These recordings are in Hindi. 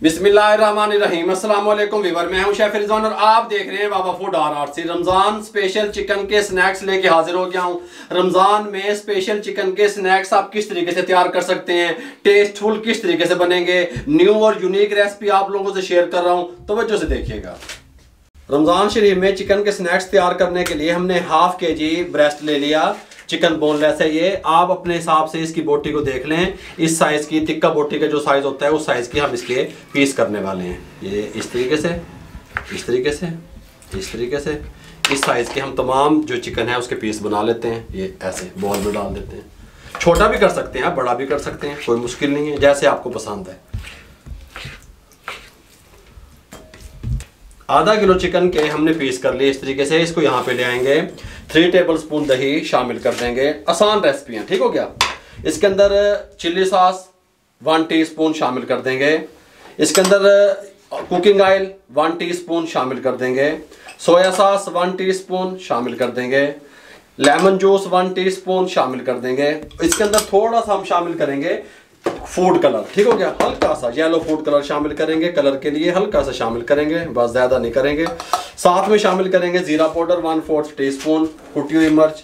बिस्मिल्लाहिर्रहमानिर्रहीम। अस्सलाम वालेकुम वीवर, मैं हूं शेफ रिजवान और आप देख रहे हैं Baba food RRC। Ramzan special chicken के स्नैक्स लेके हाजिर हो गया हूं। रमज़ान में स्पेशल चिकन के स्नैक्स आप किस तरीके से तैयार कर सकते हैं, टेस्टफुल किस तरीके से बनेंगे, न्यू और यूनिक रेसिपी आप लोगों से शेयर कर रहा हूं, तवज्जो से देखिएगा। रमज़ान शरीफ में चिकन के स्नैक्स तैयार करने के लिए हमने ½ kg ब्रेस्ट ले लिया। चिकन बोनलेस है ये। आप अपने हिसाब से इसकी बोटी को देख लें। इस साइज़ की टिक्का बोटी का जो साइज़ होता है उस साइज़ की हम इसके पीस करने वाले हैं। ये इस तरीके से, इस तरीके से, इस तरीके से, इस साइज़ के हम तमाम जो चिकन है उसके पीस बना लेते हैं। ये ऐसे बॉल में डाल देते हैं। छोटा भी कर सकते हैं, बड़ा भी कर सकते हैं, कोई मुश्किल नहीं है, जैसे आपको पसंद है। ½ किलो चिकन के हमने पीस कर लिए इस तरीके से। इसको यहाँ पे ले आएंगे। 3 टेबलस्पून दही शामिल कर देंगे। आसान रेसिपी है, ठीक हो गया। इसके अंदर चिल्ली सॉस 1 टीस्पून शामिल कर देंगे। इसके अंदर कुकिंग ऑयल 1 टीस्पून शामिल कर देंगे। सोया सॉस 1 टीस्पून शामिल कर देंगे। लेमन जूस 1 टीस्पून शामिल कर देंगे। इसके अंदर थोड़ा सा हम शामिल करेंगे फूड कलर, ठीक हो गया। हल्का सा येलो फूड कलर शामिल करेंगे, कलर के लिए हल्का सा शामिल करेंगे, बस ज़्यादा नहीं करेंगे। साथ में शामिल करेंगे जीरा पाउडर 1/4 टीस्पून, कुटी हुई मिर्च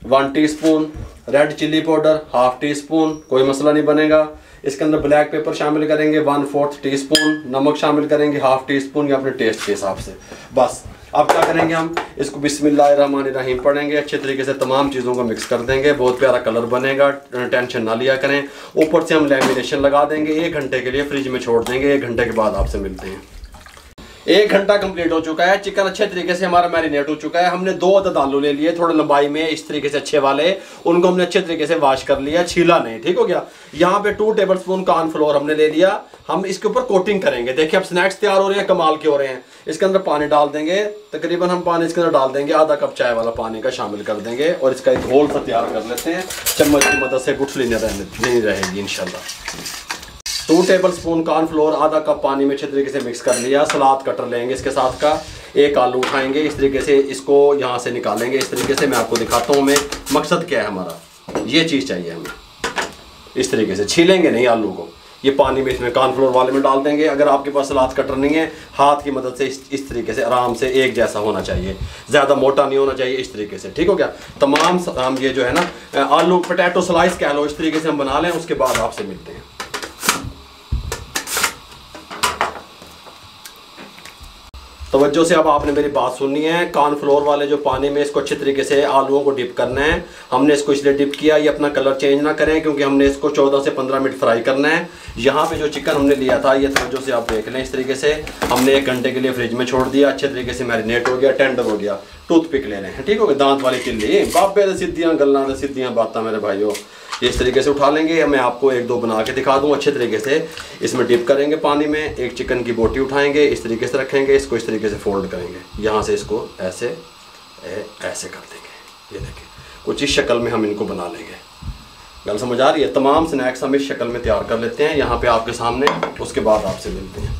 1 teaspoon, red chilli powder ½ teaspoon, कोई मसला नहीं बनेगा। इसके अंदर ब्लैक पेपर शामिल करेंगे 1/4 टीस्पून, नमक शामिल करेंगे ½ टीस्पून या अपने टेस्ट के हिसाब से। बस अब क्या करेंगे, हम इसको बिस्मिल्लाहिर्रहमानिर्रहीम पढ़ेंगे, अच्छे तरीके से तमाम चीज़ों को मिक्स कर देंगे। बहुत प्यारा कलर बनेगा, टेंशन ना लिया करें। ऊपर से हम लेमिनेशन लगा देंगे। 1 घंटे के लिए फ्रिज में छोड़ देंगे। 1 घंटे के बाद आपसे मिलते हैं। 1 घंटा कंप्लीट हो चुका है। चिकन अच्छे तरीके से हमारा मैरिनेट हो चुका है। हमने 2 अदद आलू ले लिए, थोड़े लंबाई में इस तरीके से अच्छे वाले। उनको हमने अच्छे तरीके से वॉश कर लिया, छीला नहीं, ठीक हो गया। यहाँ पे 2 टेबलस्पून कॉर्नफ्लोर हमने ले लिया। हम इसके ऊपर कोटिंग करेंगे। देखिए अब स्नैक्स तैयार हो रहे हैं, कमाल के हो रहे हैं। इसके अंदर पानी डाल देंगे। तकरीबन हम पानी इसके अंदर डाल देंगे, ½ कप चाय वाला पानी का शामिल कर देंगे और इसका एक घोल सा तैयार कर लेते हैं। चम्मच की मदद से गुठली नहीं रहेगी इंशाल्लाह। 2 टेबलस्पून कॉर्नफ्लोर, ½ कप पानी में अच्छे तरीके से मिक्स कर लिया। सलाद कटर लेंगे इसके साथ का। 1 आलू उठाएंगे, इस तरीके से इसको यहाँ से निकालेंगे। इस तरीके से मैं आपको दिखाता हूँ। मैं मकसद क्या है हमारा, ये चीज़ चाहिए हमें। इस तरीके से छीलेंगे नहीं आलू को, ये पानी में इसमें कॉर्नफ्लोर वाले में डाल देंगे। अगर आपके पास सलाद कटर नहीं है, हाथ की मदद से इस तरीके से आराम से एक जैसा होना चाहिए, ज़्यादा मोटा नहीं होना चाहिए, इस तरीके से, ठीक हो गया। तमाम हम ये जो है ना आलू पोटैटो स्लाइस कह लो, इस तरीके से हम बना लें। उसके बाद आपसे मिलते हैं। तवज्जो से अब आपने मेरी बात सुननी है। कॉर्नफ्लोर वाले जो पानी में इसको अच्छे तरीके से आलूओं को डिप करना है। हमने इसको इसलिए डिप किया, ये अपना कलर चेंज ना करें, क्योंकि हमने इसको 14 से 15 मिनट फ्राई करना है। यहाँ पे जो चिकन हमने लिया था, ये तवज्जो से आप देख लें। इस तरीके से हमने 1 घंटे के लिए फ्रिज में छोड़ दिया। अच्छे तरीके से मैरिनेट हो गया, टेंडर हो गया। टूथपिक ले लें, ठीक हो गया, दांत वाली तिल्ली। बाबे सीधियाँ गल्लां दे सीधियाँ बातें मेरे भाइयों। इस तरीके से उठा लेंगे। मैं आपको 1-2 बना के दिखा दूँ। अच्छे तरीके से इसमें डिप करेंगे पानी में। एक चिकन की बोटी उठाएंगे, इस तरीके से रखेंगे, इसको इस तरीके से फोल्ड करेंगे। यहाँ से इसको ऐसे ऐसे कर देंगे। ये देखिए, कुछ इस शक्ल में हम इनको बना लेंगे। गल समझ आ रही है। तमाम स्नैक्स हम इस शक्ल में तैयार कर लेते हैं यहाँ पे आपके सामने। उसके बाद आपसे मिलते हैं।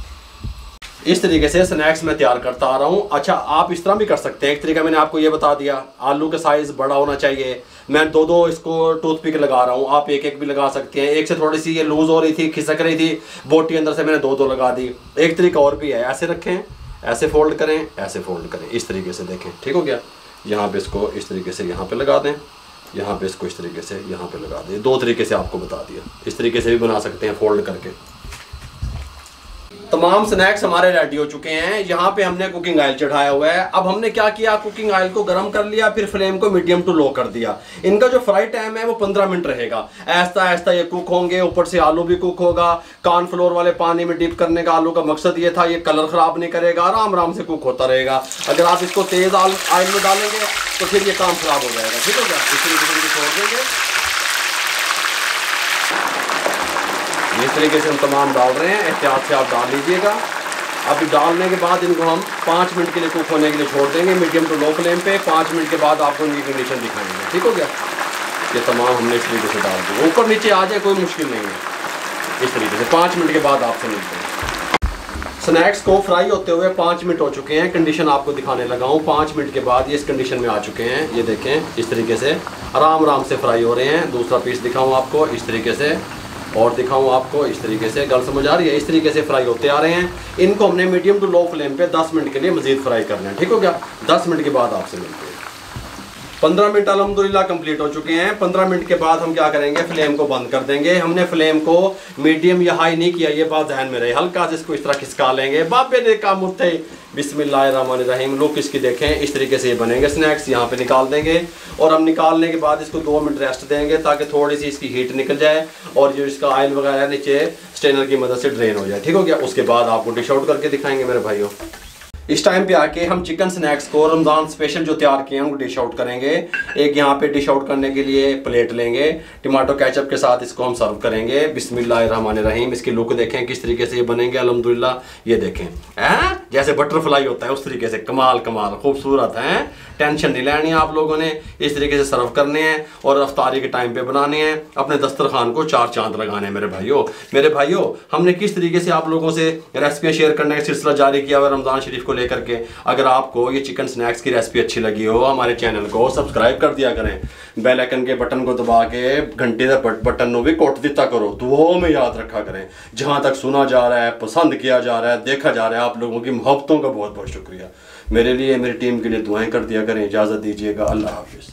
इस तरीके से स्नैक्स मैं तैयार करता आ रहा हूँ। अच्छा, आप इस तरह भी कर सकते हैं। एक तरीका मैंने आपको ये बता दिया, आलू का साइज़ बड़ा होना चाहिए। मैं 2-2 इसको टूथपिक लगा रहा हूँ, आप 1-1 भी लगा सकते हैं। एक से थोड़ी सी ये लूज़ हो रही थी, खिसक रही थी बोटी, अंदर से मैंने 2-2 लगा दी। एक तरीका और भी है, ऐसे रखें, ऐसे फोल्ड करें, ऐसे फोल्ड करें, इस तरीके से देखें, ठीक हो गया। यहाँ पे इसको इस तरीके से यहाँ पे लगा दें, यहाँ पे इसको इस तरीके से यहाँ पे लगा दें। 2 तरीके से आपको बता दिया। इस तरीके से भी बना सकते हैं फोल्ड करके। तमाम स्नैक्स हमारे रेडी हो चुके हैं। यहाँ पे हमने कुकिंग ऑयल चढ़ाया हुआ है। अब हमने क्या किया, कुकिंग ऑयल को गर्म कर लिया, फिर फ्लेम को मीडियम टू लो कर दिया। इनका जो फ्राई टाइम है वो 15 मिनट रहेगा। ऐसा ऐसा ये कुक होंगे, ऊपर से आलू भी कुक होगा। कॉर्नफ्लोर वाले पानी में डिप करने का आलू का मकसद ये था, ये कलर ख़राब नहीं करेगा, आराम आराम से कुक होता रहेगा। अगर आप इसको तेज़ ऑयल में डालेंगे तो फिर ये काम ख़राब हो जाएगा, ठीक हो गया। इस तरीके से छोड़ देंगे। इस तरीके से हम तमाम डाल रहे हैं, एहतियात से आप डाल लीजिएगा। अभी डालने के बाद इनको हम 5 मिनट के लिए कुक होने के लिए छोड़ देंगे, मीडियम टू लो फ्लेम पे। 5 मिनट के बाद आपको इनकी कंडीशन दिखाएंगे, ठीक हो गया। ये तमाम हमने इस तरीके से डाल दिया, ऊपर नीचे आ जाए कोई मुश्किल नहीं है। इस तरीके से 5 मिनट के बाद आपसे मिलते हैं। स्नैक्स को फ्राई होते हुए 5 मिनट हो चुके हैं। कंडीशन आपको दिखाने लगा हूँ। 5 मिनट के बाद ये इस कंडीशन में आ चुके हैं। ये देखें, इस तरीके से आराम आराम से फ्राई हो रहे हैं। दूसरा पीस दिखाऊँ आपको, इस तरीके से और दिखाऊं आपको इस तरीके से, गल समझ आ रही है, इस तरीके से फ्राई होते आ रहे हैं। इनको हमने मीडियम टू लो फ्लेम पे 10 मिनट के लिए मजीद फ्राई करना है, ठीक हो गया। 10 मिनट के बाद आपसे मिलते हैं। 15 मिनट अल्हम्दुलिल्लाह कंप्लीट हो चुके हैं। 15 मिनट के बाद हम क्या करेंगे, फ्लेम को बंद कर देंगे। हमने फ्लेम को मीडियम या हाई नहीं किया, ये बात ध्यान में रहे। हल्का से इसको इस तरह खिसका लेंगे। बाबे ने काम उठे, बिस्मिल्लाहिर्रहमानिर्रहीम। लुक इसकी देखें, इस तरीके से ये बनेंगे स्नैक्स। यहाँ पे निकाल देंगे और हम निकालने के बाद इसको 2 मिनट रेस्ट देंगे ताकि थोड़ी सी इसकी हीट निकल जाए और जो इसका ऑयल वगैरह नीचे स्ट्रेनर की मदद से ड्रेन हो जाए, ठीक हो गया। उसके बाद आपको डिश आउट करके दिखाएंगे मेरे भाइयों। इस टाइम पे आके हम चिकन स्नैक्स को रमज़ान स्पेशल जो तैयार किए हैं उनको डिश आउट करेंगे। एक यहाँ पे डिश आउट करने के लिए प्लेट लेंगे, टमाटो केचप के साथ इसको हम सर्व करेंगे। बिस्मिल्लाहिर्रहमानिर्रहीम। इसकी लुक देखें किस तरीके से ये बनेंगे अल्हम्दुलिल्लाह। ये देखें जैसे बटरफ्लाई होता है उस तरीके से, कमाल कमाल खूबसूरत है। टेंशन नहीं लेनी आप लोगों ने, इस तरीके से सर्व करने हैं और अफ्तारी के टाइम पे बनाने हैं। अपने दस्तरखान को 4 चांद लगाने हैं मेरे भाइयों। मेरे भाइयों, हमने किस तरीके से आप लोगों से रेसिपियाँ शेयर करने का सिलसिला जारी किया हुआ रमज़ान शरीफ को लेकर के। अगर आपको ये चिकन स्नैक्स की रेसिपी अच्छी लगी हो, हमारे चैनल को सब्सक्राइब कर दिया करें। बेल आइकन के बटन को दबा के घंटे का बटन को भी कोट दिता करो। दुआओं में याद रखा करें। जहाँ तक सुना जा रहा है, पसंद किया जा रहा है, देखा जा रहा है, आप लोगों की मोहब्बतों का बहुत बहुत शुक्रिया। मेरे लिए, मेरी टीम के लिए दुआएं कर दिया करें। इजाज़त दीजिएगा। अल्लाह हाफिज़।